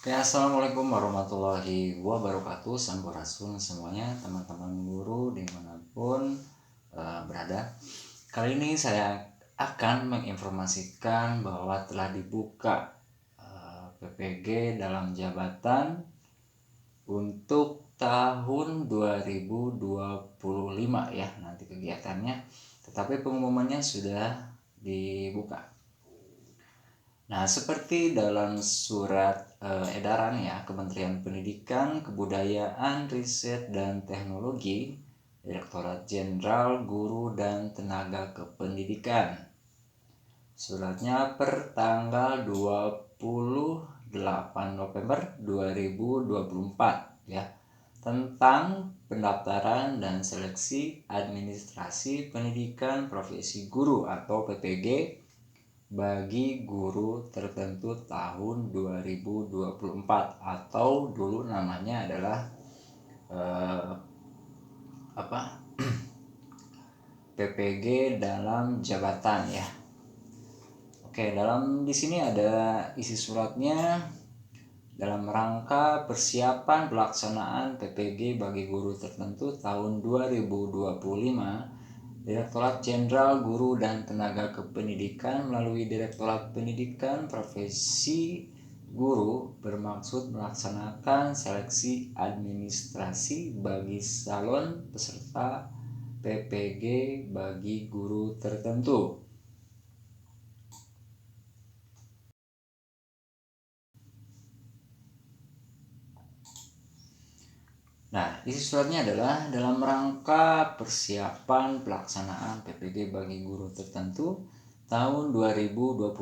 Oke, assalamualaikum warahmatullahi wabarakatuh. Sampurasun semuanya, teman-teman guru dimanapun berada. Kali ini saya akan menginformasikan bahwa telah dibuka PPG dalam jabatan untuk tahun 2025 ya, nanti kegiatannya. Tetapi pengumumannya sudah dibuka. Nah, seperti dalam surat edaran ya Kementerian Pendidikan, Kebudayaan, Riset dan Teknologi, Direktorat Jenderal Guru dan Tenaga Kependidikan. Suratnya per tanggal 28 November 2024 ya, tentang pendaftaran dan seleksi administrasi pendidikan profesi guru atau PPG bagi guru tertentu tahun 2024 atau dulu namanya adalah PPG dalam jabatan ya. Oke, dalam di sini ada isi suratnya. Dalam rangka persiapan pelaksanaan PPG bagi guru tertentu tahun 2025, Direktorat Jenderal Guru dan Tenaga Kependidikan melalui Direktorat Pendidikan Profesi Guru bermaksud melaksanakan seleksi administrasi bagi calon peserta PPG bagi guru tertentu. Nah, isi suratnya adalah dalam rangka persiapan pelaksanaan PPG bagi guru tertentu tahun 2025,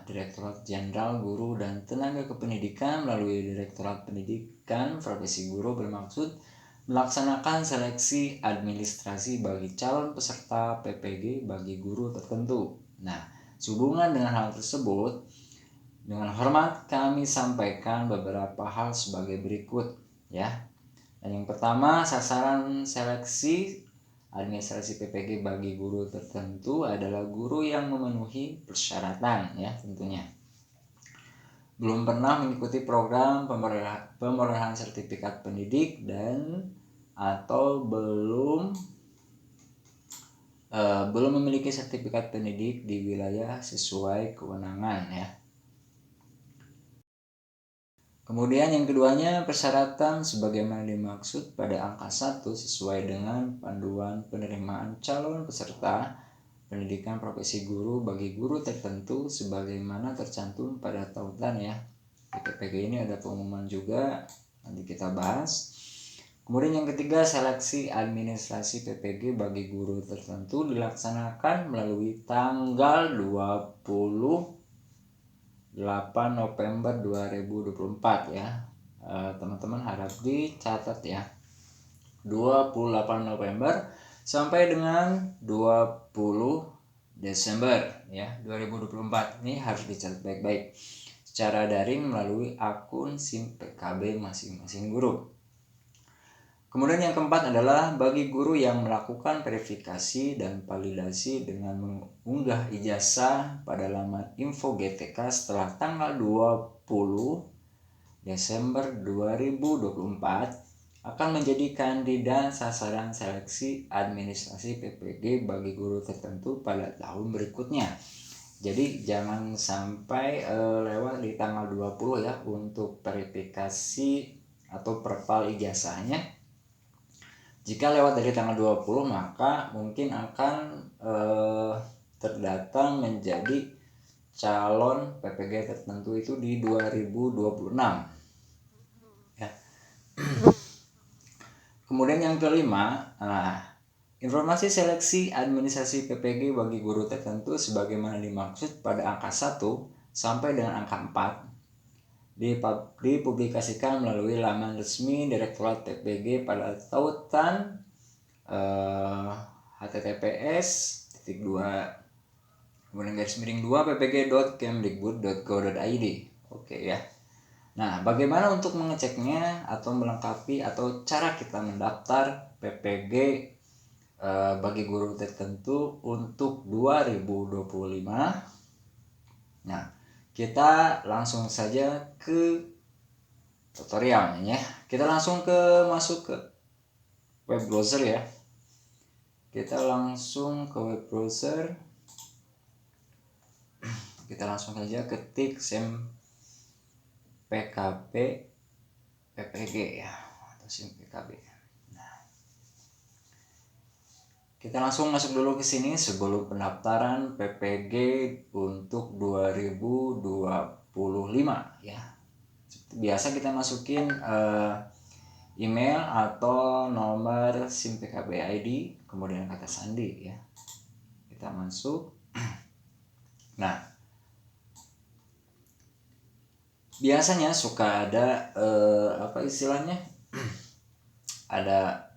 Direktorat Jenderal Guru dan Tenaga Kependidikan melalui Direktorat Pendidikan Profesi Guru bermaksud melaksanakan seleksi administrasi bagi calon peserta PPG bagi guru tertentu. Nah, sehubungan dengan hal tersebut, dengan hormat kami sampaikan beberapa hal sebagai berikut ya. Dan yang pertama, sasaran seleksi administrasi PPG bagi guru tertentu adalah guru yang memenuhi persyaratan ya tentunya. Belum pernah mengikuti program pemerolehan sertifikat pendidik dan atau belum memiliki sertifikat pendidik di wilayah sesuai kewenangan ya. Kemudian yang keduanya, persyaratan sebagaimana dimaksud pada angka 1 sesuai dengan panduan penerimaan calon peserta pendidikan profesi guru bagi guru tertentu sebagaimana tercantum pada tautan ya. Di PPG ini ada pengumuman juga, nanti kita bahas. Kemudian yang ketiga, seleksi administrasi PPG bagi guru tertentu dilaksanakan melalui tanggal 28 November 2024 ya. Teman-teman harap dicatat ya. 28 November sampai dengan 20 Desember ya 2024. Ini harus dicatat baik-baik secara daring melalui akun SIM PKB masing-masing guru. Kemudian yang keempat adalah bagi guru yang melakukan verifikasi dan validasi dengan mengunggah ijazah pada laman info GTK setelah tanggal 20 Desember 2024 akan menjadi kandidat sasaran seleksi administrasi PPG bagi guru tertentu pada tahun berikutnya. Jadi jangan sampai lewat di tanggal 20 ya untuk verifikasi atau perval ijazahnya. Jika lewat dari tanggal 20 maka mungkin akan terdata menjadi calon PPG tertentu itu di 2026 ya. Kemudian yang kelima, informasi seleksi administrasi PPG bagi guru tertentu sebagaimana dimaksud pada angka 1 sampai dengan angka 4 dipublikasikan melalui laman resmi Direktorat PPG pada tautan https://2 ppg.kemdikbud.go.id. Oke ya. Nah, bagaimana untuk mengeceknya atau melengkapi atau cara kita mendaftar PPG bagi guru tertentu untuk 2025? Nah, kita langsung saja ke tutorialnya ya. Kita langsung masuk ke web browser ya. Kita langsung ke web browser. Kita langsung aja ketik SIMPKB PPG ya, atau SIMPKB. Kita langsung masuk dulu ke sini sebelum pendaftaran PPG untuk 2025 ya. Biasa kita masukin email atau nomor SIM PKB ID, kemudian kata sandi ya. Kita masuk. Nah, biasanya suka ada apa istilahnya? ada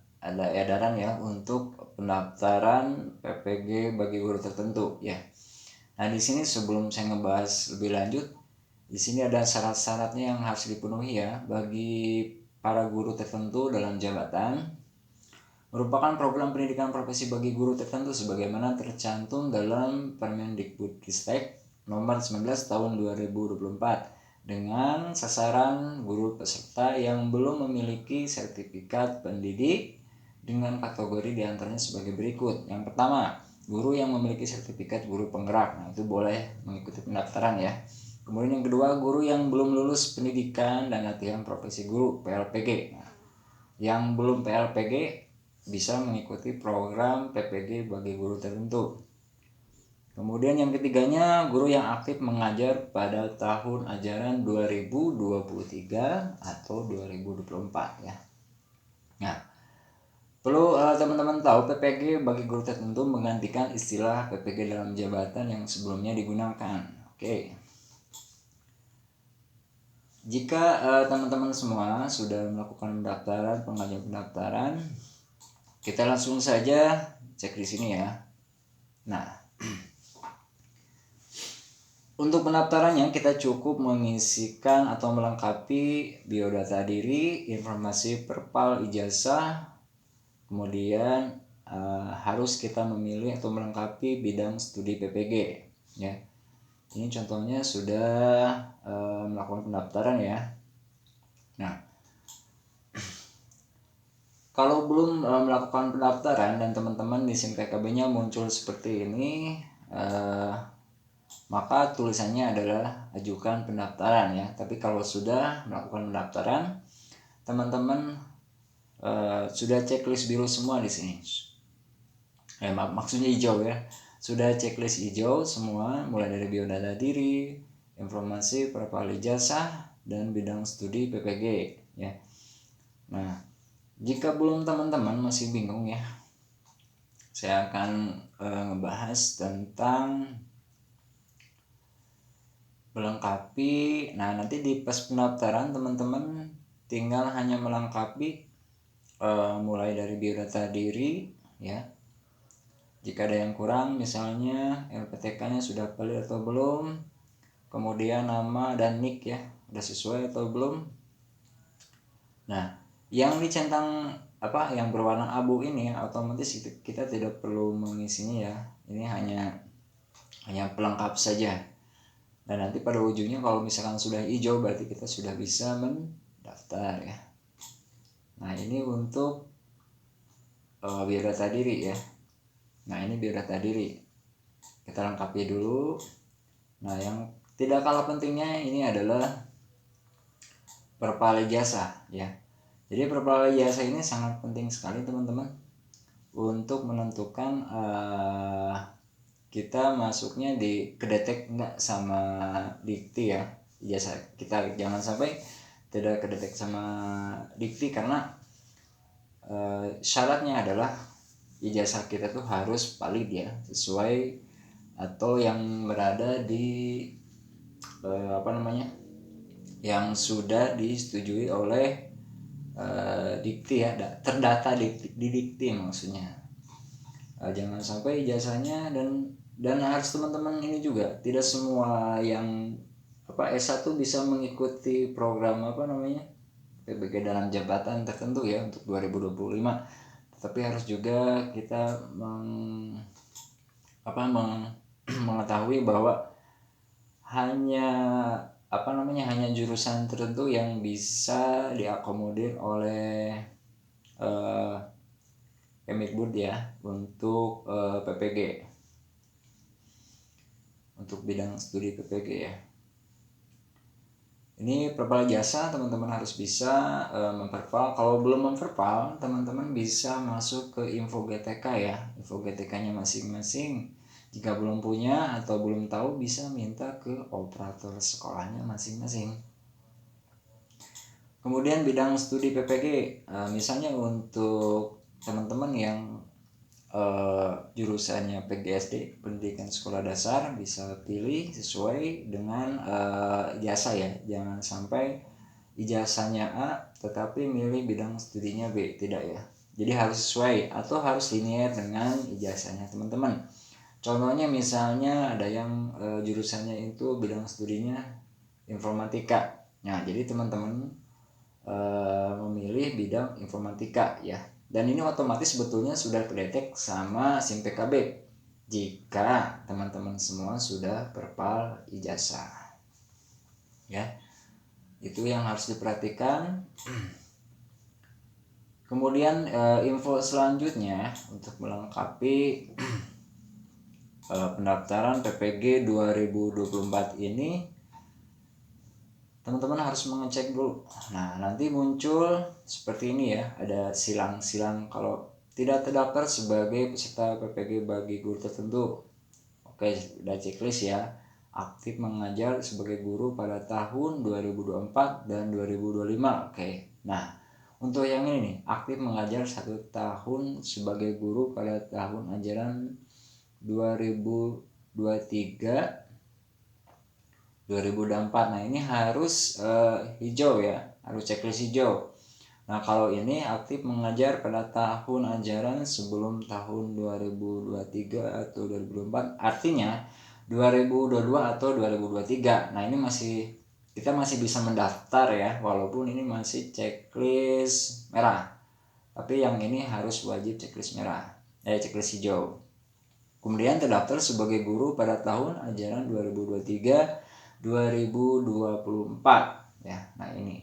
edaran ya untuk pendaftaran PPG bagi guru tertentu ya. Nah, di sini sebelum saya ngebahas lebih lanjut, di sini ada syarat-syaratnya yang harus dipenuhi ya bagi para guru tertentu dalam jabatan. Merupakan program pendidikan profesi bagi guru tertentu sebagaimana tercantum dalam Permendikbudristek nomor 19 tahun 2024 dengan sasaran guru peserta yang belum memiliki sertifikat pendidik dengan kategori diantaranya sebagai berikut. Yang pertama, guru yang memiliki sertifikat guru penggerak. Nah, itu boleh mengikuti pendaftaran ya. Kemudian yang kedua, guru yang belum lulus pendidikan dan latihan profesi guru PLPG. Nah, yang belum PLPG bisa mengikuti program PPG bagi guru tertentu. Kemudian yang ketiganya, guru yang aktif mengajar pada tahun ajaran 2023 atau 2024 ya. Nah, perlu teman-teman tahu PPG bagi guru tertentu menggantikan istilah PPG dalam jabatan yang sebelumnya digunakan. Oke. Jika teman-teman semua sudah melakukan pendaftaran, pengajuan pendaftaran, kita langsung saja cek di sini ya. Nah, untuk pendaftarannya kita cukup mengisikan atau melengkapi biodata diri, informasi perpal ijazah, kemudian harus kita memilih atau melengkapi bidang studi PPG ya. Ini contohnya sudah melakukan pendaftaran ya. Nah, kalau belum melakukan pendaftaran dan teman-teman di SIM PKB-nya muncul seperti ini, maka tulisannya adalah ajukan pendaftaran ya. Tapi kalau sudah melakukan pendaftaran, teman-teman sudah checklist biru semua di sini. Maksudnya hijau ya. Sudah checklist hijau semua, mulai dari biodata diri, informasi perpal ijazah, dan bidang studi PPG ya. Nah, jika belum teman-teman masih bingung ya, saya akan ngebahas tentang melengkapi. Nah, nanti di pas pendaftaran teman-teman tinggal hanya melengkapi mulai dari biodata diri ya. Jika ada yang kurang, misalnya LPTK-nya sudah valid atau belum, kemudian nama dan nick ya, udah sesuai atau belum. Nah, yang dicentang yang berwarna abu ini otomatis kita tidak perlu mengisinya ya. Ini hanya pelengkap saja. Dan nanti pada ujungnya kalau misalkan sudah hijau berarti kita sudah bisa mendaftar ya. Nah, ini untuk biodata diri ya. Nah, ini biodata diri. Kita lengkapi dulu. Nah, yang tidak kalah pentingnya ini adalah perpal ijazah ya. Jadi perpal ijazah ini sangat penting sekali teman-teman untuk menentukan kita masuknya di kedetek enggak sama dikti ya. Ijazah kita jangan sampai tidak kedetek sama dikti karena syaratnya adalah ijazah kita tuh harus valid ya, sesuai atau yang berada di yang sudah disetujui oleh dikti ya, terdata di dikti maksudnya. Jangan sampai ijazahnya dan harus teman-teman ini juga tidak semua yang S1 bisa mengikuti program PPG dalam jabatan tertentu ya untuk 2025. Tapi harus juga kita mengetahui bahwa hanya hanya jurusan tertentu yang bisa diakomodir oleh Kemdikbud ya untuk PPG, untuk bidang studi PPG ya. Ini perpal jasa teman-teman harus bisa memperpal. Kalau belum memperpal, teman-teman bisa masuk ke info GTK ya, info GTK-nya masing-masing. Jika belum punya atau belum tahu, bisa minta ke operator sekolahnya masing-masing. Kemudian bidang studi PPG, misalnya untuk teman-teman yang jurusannya PGSD, pendidikan sekolah dasar, bisa pilih sesuai dengan ijazah ya. Jangan sampai ijazahnya A tetapi milih bidang studinya B, tidak ya. Jadi harus sesuai atau harus linear dengan ijazahnya teman-teman. Contohnya misalnya ada yang jurusannya itu bidang studinya informatika. Nah, jadi teman-teman memilih bidang informatika ya. Dan ini otomatis sebetulnya sudah terdetek sama SIM PKB jika teman-teman semua sudah perpal ijazah. Ya. Itu yang harus diperhatikan. Kemudian info selanjutnya untuk melengkapi pendaftaran PPG 2024 ini, teman-teman harus mengecek dulu. Nah, nanti muncul seperti ini ya, ada silang-silang kalau tidak terdaftar sebagai peserta PPG bagi guru tertentu. Oke, udah checklist ya. Aktif mengajar sebagai guru pada tahun 2024 dan 2025. Oke. Nah, untuk yang ini nih, aktif mengajar 1 tahun sebagai guru pada tahun ajaran 2023 2024. Nah, ini harus hijau ya, harus checklist hijau. Nah, kalau ini aktif mengajar pada tahun ajaran sebelum tahun 2023 atau 2024, artinya 2022 atau 2023. Nah, ini kita masih bisa mendaftar ya, walaupun ini masih checklist merah. Tapi yang ini harus wajib checklist merah, checklist hijau. Kemudian terdaftar sebagai guru pada tahun ajaran 2023-2024 ya. Nah, ini.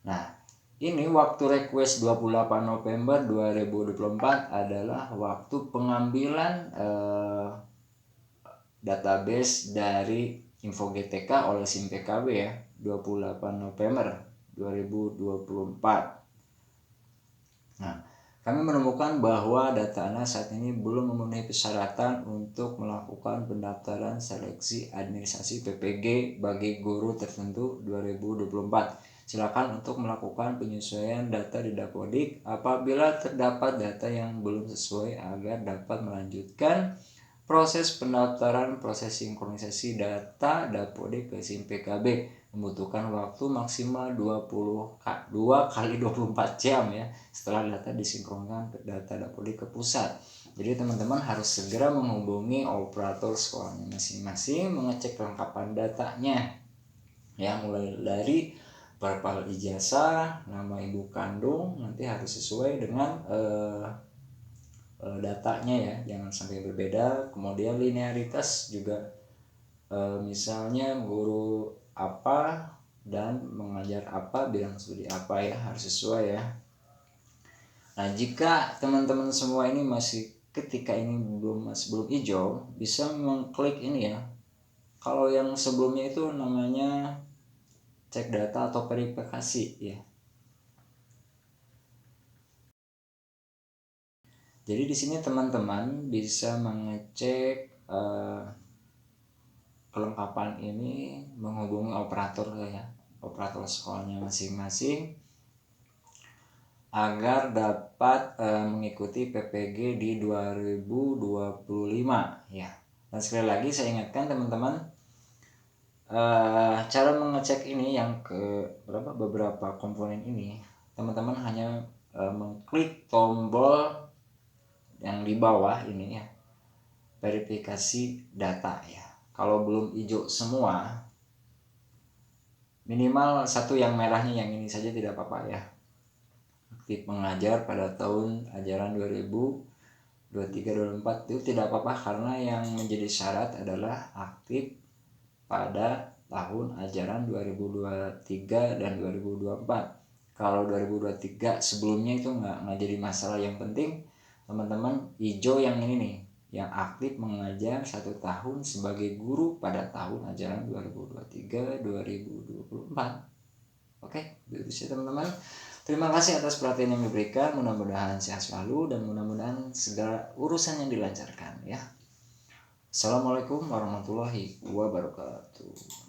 Nah, ini waktu request 28 November 2024 adalah waktu pengambilan database dari info GTK oleh SIM PKB ya, 28 November 2024. Nah, kami menemukan bahwa data Anda saat ini belum memenuhi persyaratan untuk melakukan pendaftaran seleksi administrasi PPG bagi guru tertentu 2024. Silakan untuk melakukan penyesuaian data di Dapodik apabila terdapat data yang belum sesuai agar dapat melanjutkan proses pendaftaran. Proses sinkronisasi data Dapodik ke SIM PKB membutuhkan waktu maksimal 2 kali 24 jam ya setelah data disinkronkan ke data Dapodik ke pusat. Jadi teman-teman harus segera menghubungi operator sekolahnya masing-masing, mengecek kelengkapan datanya ya, mulai dari perpal ijazah, nama ibu kandung, nanti harus sesuai dengan datanya ya, jangan sampai berbeda. Kemudian linearitas juga, misalnya guru apa dan mengajar apa, bidang studi apa ya, harus sesuai ya. Nah, jika teman-teman semua ini ketika ini masih belum hijau, bisa mengklik ini ya. Kalau yang sebelumnya itu namanya cek data atau verifikasi ya. Jadi di sini teman-teman bisa mengecek kelengkapan ini, menghubungi operator ya, operator sekolahnya masing-masing agar dapat mengikuti PPG di 2025 ya. Dan sekali lagi saya ingatkan teman-teman, cara mengecek ini yang beberapa komponen ini, teman-teman hanya mengklik tombol yang di bawah ini ya, verifikasi data ya. Kalau belum hijau semua, minimal satu yang merahnya yang ini saja tidak apa-apa ya. Aktif mengajar pada tahun ajaran 2023-2024 itu tidak apa-apa, karena yang menjadi syarat adalah aktif pada tahun ajaran 2023 dan 2024. Kalau 2023 sebelumnya itu nggak jadi masalah. Yang penting teman-teman hijau yang ini nih, yang aktif mengajar 1 tahun sebagai guru pada tahun ajaran 2023-2024. Oke, itu sih teman-teman. Terima kasih atas perhatian yang diberikan. Mudah-mudahan sehat selalu dan mudah-mudahan segala urusan yang dilancarkan ya. Assalamualaikum warahmatullahi wabarakatuh.